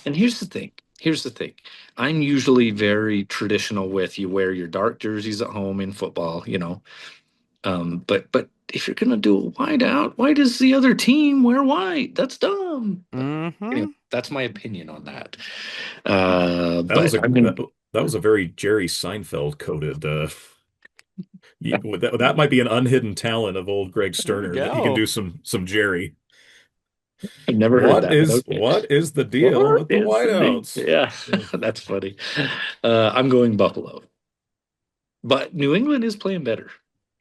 And here's the thing. Here's the thing. I'm usually very traditional with you wear your dark jerseys at home in football, you know. But if you're gonna do a whiteout, why does the other team wear white? That's dumb. But anyway, Mm-hmm. that's my opinion on that. That was But I mean, that was a very Jerry Seinfeld coded. That might be an unhidden talent of old Greg There we Sterner that he can go. do some Jerry. I've never heard What that, but is okay. what is the deal What with the is the name? whiteouts? Yeah, Yeah. that's funny. I'm going Buffalo, but New England is playing better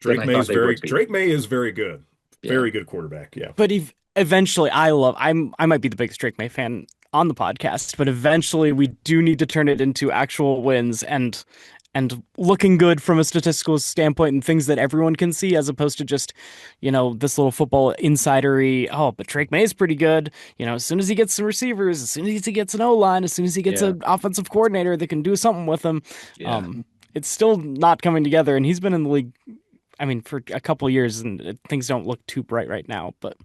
than I thought they would be. Drake May is very good. Yeah, Very good quarterback. Yeah. But eventually, I might be the biggest Drake May fan on the podcast, but eventually we do need to turn it into actual wins and looking good from a statistical standpoint and things that everyone can see as opposed to just, this little football insidery. Oh, but Drake May is pretty good. As soon as he gets some receivers, as soon as he gets an O line, as soon as he gets yeah, an offensive coordinator that can do something with him, yeah. um, it's still not coming together. And he's been in the league, I mean, for a couple of years, and things don't look too bright right now. But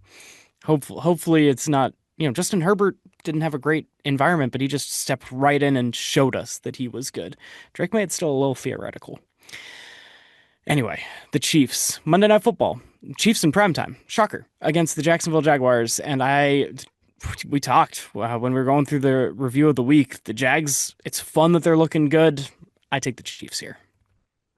hopefully it's not. Justin Herbert didn't have a great environment, but he just stepped right in and showed us that he was good. Drake May, it's still a little theoretical. Anyway, the Chiefs, Monday Night Football, Chiefs in primetime, shocker, against the Jacksonville Jaguars. And we talked when we were going through the review of the week. The Jags, it's fun that they're looking good. I take the Chiefs here.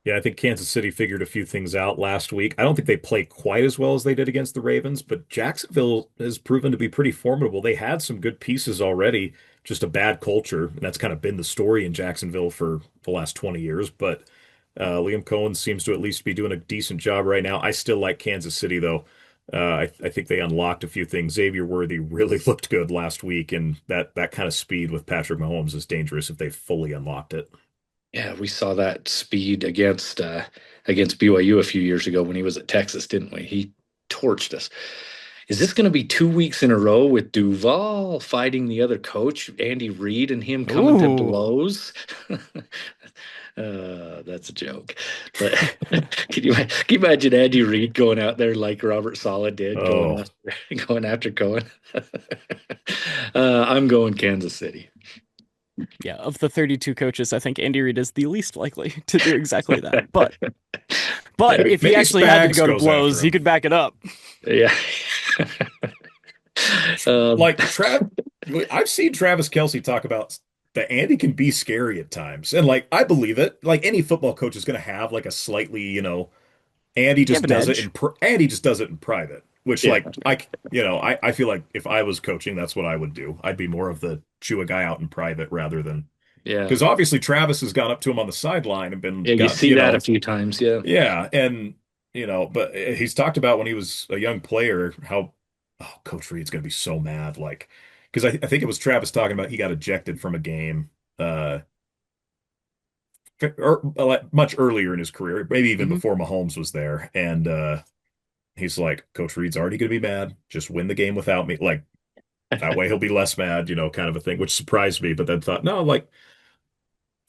Yeah, I think Kansas City figured a few things out last week. I don't think they play quite as well as they did against the Ravens, but Jacksonville has proven to be pretty formidable. They had some good pieces already, just a bad culture, and that's kind of been the story in Jacksonville for the last 20 years. But Liam Cohen seems to at least be doing a decent job right now. I still like Kansas City though. I think they unlocked a few things. Xavier Worthy really looked good last week, and that kind of speed with Patrick Mahomes is dangerous if they fully unlocked it. Yeah, we saw that speed against BYU a few years ago when he was at Texas, didn't we? He torched us. Is this going to be 2 weeks in a row with Duval fighting the other coach, Andy Reid, and him coming to Ooh. blows? That's a joke. But can you imagine Andy Reid going out there like Robert Saleh did, Oh, going after Cohen? I'm going Kansas City. Yeah, of the 32 coaches, I think Andy Reid is the least likely to do exactly that. But if he maybe actually had to Spags go to goes after blows, he him. could back it up. Yeah. Like I've seen Travis Kelce talk about that Andy can be scary at times, and like I believe it. Like any football coach is going to have like a slightly, Andy You have just an does it edge. Andy just does it in private, which Yeah. like I feel like if I was coaching, that's what I would do. I'd be more of the chew a guy out in private rather than Yeah. because obviously Travis has gone up to him on the sideline and been Yeah, you got see that a few times. Yeah. yeah, and but he's talked about when he was a young player how Coach Reed's gonna be so mad, like because I think it was Travis talking about he got ejected from a game like much earlier in his career, maybe even Hmm. before Mahomes was there, and he's like, Coach Reed's already gonna be mad. Just win the game without me, like that way he'll be less mad, kind of a thing, which surprised me, but then thought no, like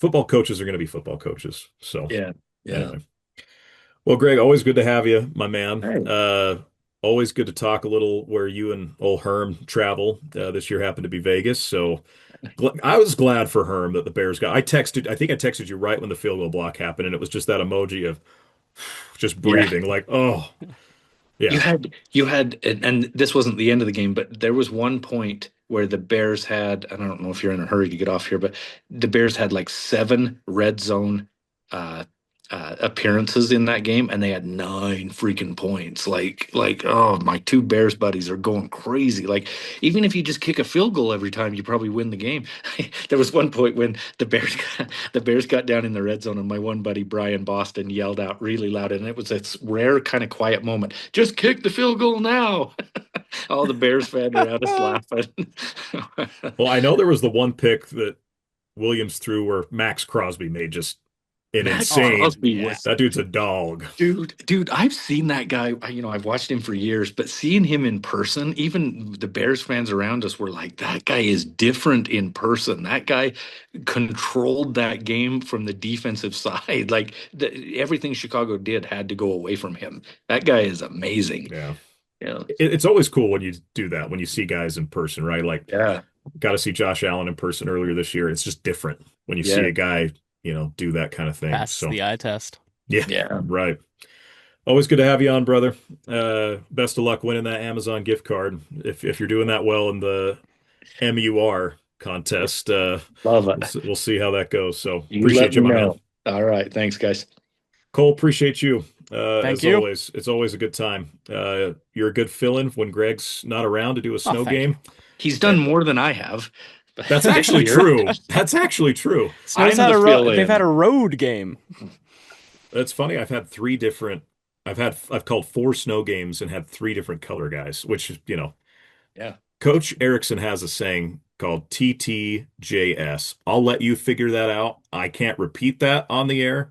football coaches are gonna be football coaches. So Yeah. Yeah. anyway. Well, Greg, always good to have you, my man. Hey. Always good to talk a little where you and old Herm travel. This year happened to be Vegas, so I was glad for Herm that the Bears got. I think I texted you right when the field goal block happened, and it was just that emoji of just Yeah. breathing, like, oh, yeah, And this wasn't the end of the game, but there was one point where the Bears had, and I don't know if you're in a hurry to get off here, but the Bears had like 7 red zone uh, appearances in that game, and they had 9 freaking points. Oh, my two Bears buddies are going crazy. Like, even if you just kick a field goal every time, you probably win the game. There was one point when the Bears got down in the red zone, and my one buddy Brian Boston yelled out really loud, and it was this rare kind of quiet moment. Just kick the field goal now! All the Bears fans around us laughing. Well, I know there was the one pick that Williams threw where Max Crosby made just an Max Oh, insane. Crosby yeah. was That dude's a dog. Dude, I've seen that guy. I've watched him for years, but seeing him in person, even the Bears fans around us were like, that guy is different in person. That guy controlled that game from the defensive side. Like everything Chicago did had to go away from him. That guy is amazing. Yeah. Yeah. It's always cool when you do that, when you see guys in person, right? Like, Yeah. got to see Josh Allen in person earlier this year. It's just different when you see Yeah. a guy, do that kind of thing. Pass So, the eye test. yeah, Yeah. right. Always good to have you on, brother. Best of luck winning that Amazon gift card. If you're doing that well in the MUR contest, Love it. we'll see how that goes. So You let appreciate you, me my man. know. All right. Thanks, guys. Cole, appreciate you. Thank As you. always, it's always a good time. You're a good fill-in when Greg's not around to do a Oh, snow thank game. He's done more than I have. That's this actually year. true. That's actually true. Snow's I'm had the fill-in. they've had a road game. That's funny. I've called 4 snow games and had 3 different color guys, which, Yeah. Coach Erickson has a saying called TTJS. I'll let you figure that out. I can't repeat that on the air.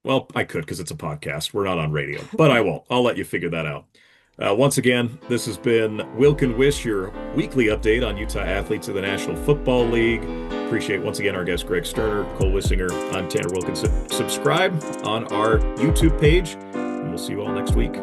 Well, I could because it's a podcast. We're not on radio, but I won't. I'll let you figure that out. Once again, this has been Wilkin Wish, your weekly update on Utah athletes of the National Football League. Appreciate once again our guest Greg Sterner, Cole Wissinger. I'm Tanner Wilkinson. Subscribe on our YouTube page, and we'll see you all next week.